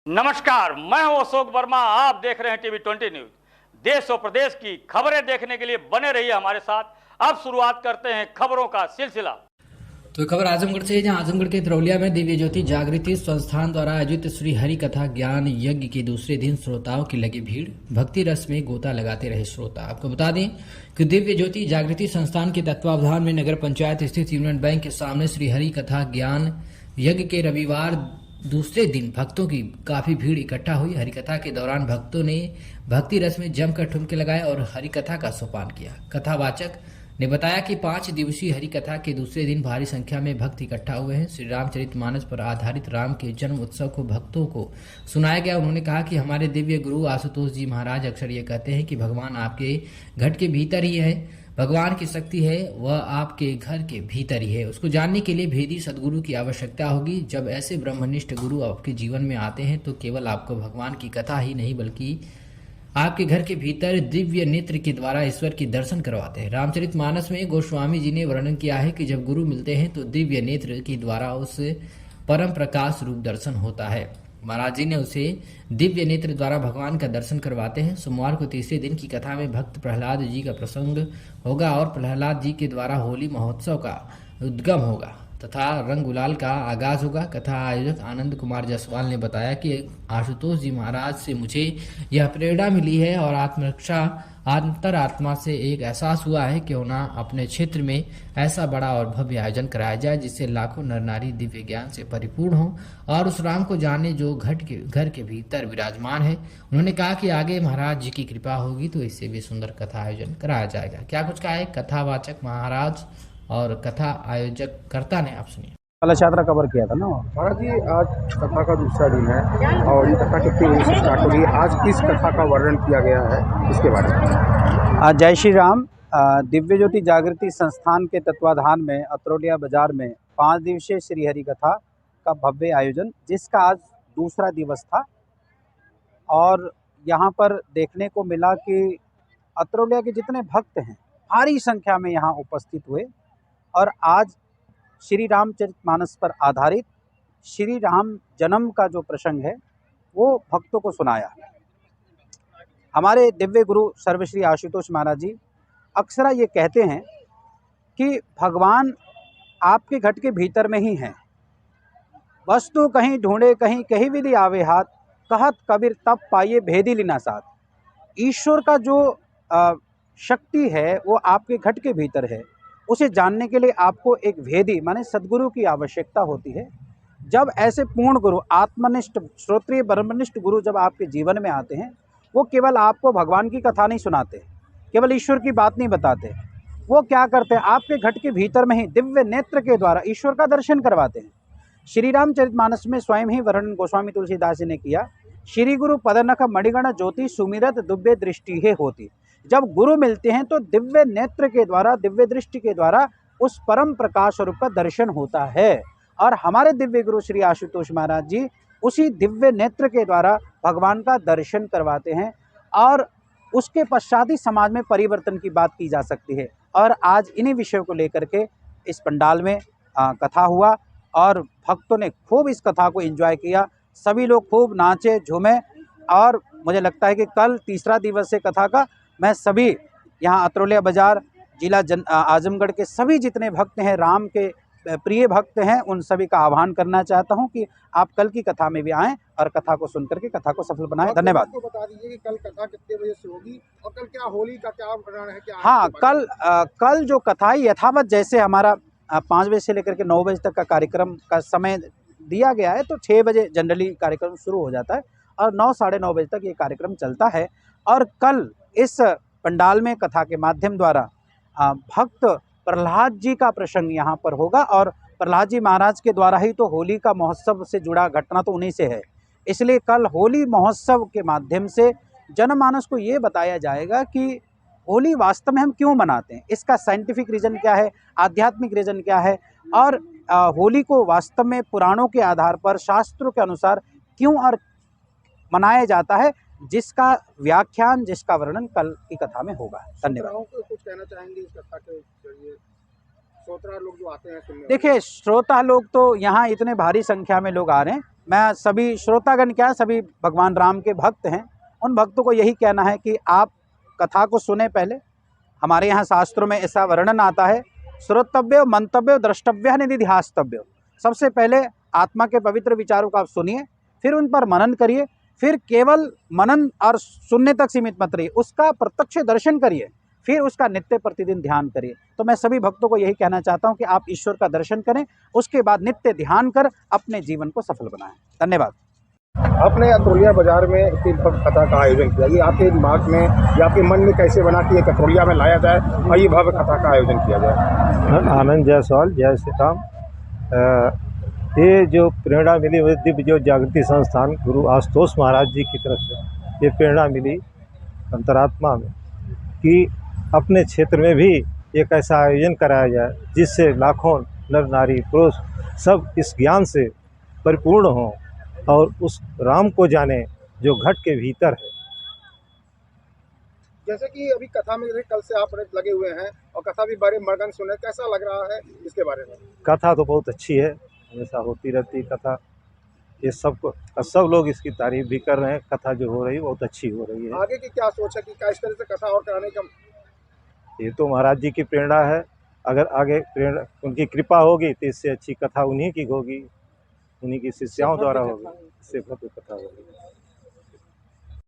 नमस्कार, मैं हूं अशोक वर्मा। आप देख रहे हैं टीवी 20 न्यूज। देश और प्रदेश की खबरें देखने के लिए बने रहिए हमारे साथ। अब शुरुआत करते हैं खबरों का सिलसिला। तो खबर आजमगढ़ से है, जहां आजमगढ़ के तरौलिया में दिव्य ज्योति जागृति संस्थान द्वारा आयोजित श्री हरि कथा ज्ञान यज्ञ के दूसरे दिन श्रोताओं की लगी भीड़, भक्ति रस में गोता लगाते रहे श्रोता। आपको बता दें कि दिव्य ज्योति जागृति संस्थान के तत्वावधान में नगर पंचायत स्थित यूनियन बैंक के सामने श्री हरि कथा ज्ञान यज्ञ के रविवार दूसरे दिन भक्तों की काफी भीड़ इकट्ठा हुई। हरिकथा के दौरान भक्तों ने भक्ति रस में जमकर ठुमके लगाए और हरिकथा का सोपान किया। कथावाचक ने बताया कि 5 दिवसीय हरिकथा के दूसरे दिन भारी संख्या में भक्त इकट्ठा हुए हैं। श्री रामचरितमानस पर आधारित राम के जन्म उत्सव को भक्तों को सुनाया गया। उन्होंने कहा कि हमारे दिव्य गुरु आशुतोष जी महाराज अक्सर ये कहते हैं कि भगवान आपके घट के भीतर ही है, भगवान की शक्ति है वह आपके घर के भीतर ही है। उसको जानने के लिए भेदी सदगुरु की आवश्यकता होगी। जब ऐसे ब्रह्मनिष्ठ गुरु आपके जीवन में आते हैं तो केवल आपको भगवान की कथा ही नहीं बल्कि आपके घर के भीतर दिव्य नेत्र के द्वारा ईश्वर की दर्शन करवाते हैं। रामचरितमानस में गोस्वामी जी ने वर्णन किया है कि जब गुरु मिलते हैं तो दिव्य नेत्र के द्वारा उस परम प्रकाश रूप दर्शन होता है। महाराज जी ने उसे दिव्य नेत्र द्वारा भगवान का दर्शन करवाते हैं। सोमवार को तीसरे दिन की कथा में भक्त प्रहलाद जी का प्रसंग होगा और प्रहलाद जी के द्वारा होली महोत्सव का उद्गम होगा तथा रंग गुलाल का आगाज होगा। कथा आयोजक आनंद कुमार जायसवाल ने बताया कि आशुतोष जी महाराज से मुझे यह प्रेरणा मिली है और आत्मरक्षा अंतरात्मा से एक एहसास हुआ है क्यों ना अपने क्षेत्र में ऐसा बड़ा और भव्य आयोजन कराया जाए जिससे लाखों नर नारी दिव्य ज्ञान से परिपूर्ण हो और उस राम को जाने जो घर के भीतर विराजमान है। उन्होंने कहा कि आगे महाराज जी की कृपा होगी तो इससे भी सुंदर कथा आयोजन कराया जाएगा। क्या कुछ कहा है कथावाचक महाराज और कथा आयोजक कर्ता ने, आप सुनिए। कलश यात्रा कवर किया था ना महाराज जी। आज कथा का दूसरा दिन है और ये कथा कितने बजे से स्टार्ट हो रही है? आज किस कथा का वर्णन किया गया है, इसके बारे में। जय श्री राम। दिव्य ज्योति जागृति संस्थान के तत्वाधान में अतरौलिया बाजार में 5 दिवसीय श्री हरि कथा का भव्य आयोजन, जिसका आज दूसरा दिवस था। और यहाँ पर देखने को मिला कि अतरौलिया के जितने भक्त हैं भारी संख्या में यहाँ उपस्थित हुए और आज श्री रामचरितमानस पर आधारित श्री राम जन्म का जो प्रसंग है वो भक्तों को सुनाया। हमारे दिव्य गुरु सर्वश्री आशुतोष महाराज जी अक्सर ये कहते हैं कि भगवान आपके घट के भीतर में ही हैं। वस्तु कहीं ढूंढे कहीं कहीं भी ली आवे हाथ, कहत कबीर तब पाइए भेदी लीना साथ। ईश्वर का जो शक्ति है वो आपके घट के भीतर है। उसे जानने के लिए आपको एक भेदी माने सदगुरु की आवश्यकता होती है। जब ऐसे पूर्ण गुरु, आत्मनिष्ठ श्रोत्रिय ब्रह्मनिष्ठ गुरु जब आपके जीवन में आते हैं, वो केवल आपको भगवान की कथा नहीं सुनाते, केवल ईश्वर की बात नहीं बताते। वो क्या करते हैं, आपके घट के भीतर में ही दिव्य नेत्र के द्वारा ईश्वर का दर्शन करवाते हैं। श्री रामचरितमानस में स्वयं ही वर्णन गोस्वामी तुलसीदास जी ने किया, श्री गुरु पदनख मणिगण ज्योति सुमिरत दिव्य दृष्टि है होती। जब गुरु मिलते हैं तो दिव्य नेत्र के द्वारा, दिव्य दृष्टि के द्वारा उस परम प्रकाश स्वरूप का दर्शन होता है। और हमारे दिव्य गुरु श्री आशुतोष महाराज जी उसी दिव्य नेत्र के द्वारा भगवान का दर्शन करवाते हैं और उसके पश्चात ही समाज में परिवर्तन की बात की जा सकती है। और आज इन्हीं विषयों को लेकर के इस पंडाल में कथा हुआ और भक्तों ने खूब इस कथा को एंजॉय किया। सभी लोग खूब नाचे झूमे और मुझे लगता है कि कल तीसरा दिवस है कथा का। मैं सभी यहाँ अतरौलिया बाजार जिला आजमगढ़ के सभी जितने भक्त हैं, राम के प्रिय भक्त हैं, उन सभी का आह्वान करना चाहता हूं कि आप कल की कथा में भी आएं और कथा को सुन करके कथा को सफल बनाएं। धन्यवाद। तो बता दीजिए कि कल कथा कितने बजे से होगी और कल क्या होली का क्या वर्णन है? क्या हाँ, कल जो कथा है यथावत जैसे हमारा 5 बजे से लेकर के 9 बजे तक का कार्यक्रम का समय दिया गया है, तो 6 बजे जनरली कार्यक्रम शुरू हो जाता है और 9 साढ़े 9 बजे तक ये कार्यक्रम चलता है। और कल इस पंडाल में कथा के माध्यम द्वारा भक्त प्रहलाद जी का प्रसंग यहाँ पर होगा और प्रहलाद जी महाराज के द्वारा ही तो होली का महोत्सव से जुड़ा घटना तो उन्हीं से है। इसलिए कल होली महोत्सव के माध्यम से जनमानस को ये बताया जाएगा कि होली वास्तव में हम क्यों मनाते हैं, इसका साइंटिफिक रीज़न क्या है, आध्यात्मिक रीज़न क्या है और होली को वास्तव में पुराणों के आधार पर शास्त्रों के अनुसार क्यों और मनाया जाता है, जिसका व्याख्यान, जिसका वर्णन कल की कथा में होगा। धन्यवाद। कुछ कहना चाहेंगे इस कथा के जरिए? श्रोता लोग जो आते हैं सुनने, देखिए श्रोता लोग तो यहाँ इतने भारी संख्या में लोग आ रहे हैं मैं सभी श्रोतागण क्या है, सभी भगवान राम के भक्त हैं, उन भक्तों को यही कहना है कि आप कथा को सुने पहले। हमारे यहाँ शास्त्रों में ऐसा वर्णन आता है, श्रोतव्य मंतव्य द्रष्टव्य निधिध्यास्तव्य। सबसे पहले आत्मा के पवित्र विचारों को आप सुनिए, फिर उन पर मनन करिए, फिर केवल मनन और सुनने तक सीमित मत रहिए, उसका प्रत्यक्ष दर्शन करिए, फिर उसका नित्य प्रतिदिन ध्यान करिए। तो मैं सभी भक्तों को यही कहना चाहता हूं कि आप ईश्वर का दर्शन करें, उसके बाद नित्य ध्यान कर अपने जीवन को सफल बनाएं। धन्यवाद। आपने अतरोलिया बाजार में एक भक्त कथा का आयोजन किया, ये आपके दिमाग में या आपके मन में कैसे बना कि एक अतरोलिया में लाया जाए और ये भव्य कथा का आयोजन किया जाए? आनंद जायसवाल, जय श्री राम। ये जो प्रेरणा मिली मुझे दिव्य ज्योति जागृति संस्थान गुरु आशुतोष महाराज जी की तरफ से ये प्रेरणा मिली अंतरात्मा में कि अपने क्षेत्र में भी एक ऐसा आयोजन कराया जाए जिससे लाखों नर नारी पुरुष सब इस ज्ञान से परिपूर्ण हों और उस राम को जाने जो घट के भीतर है। जैसे कि अभी कथा में कल से आप लगे हुए हैं और कथा भी बारे मर्दन सुने, कैसा लग रहा है इसके बारे में? कथा तो बहुत अच्छी है, हमेशा होती रहती है कथा। ये सब लोग इसकी तारीफ भी कर रहे हैं। कथा जो हो रही है बहुत अच्छी हो रही है। आगे की क्या सोच है कि क्या इस तरह से कथा और कराने का? ये तो महाराज जी की प्रेरणा है, अगर आगे प्रेरणा उनकी कृपा होगी तो इससे अच्छी कथा उन्हीं की होगी, उन्हीं की शिष्याओं द्वारा होगी, इससे भव्य कथा होगी।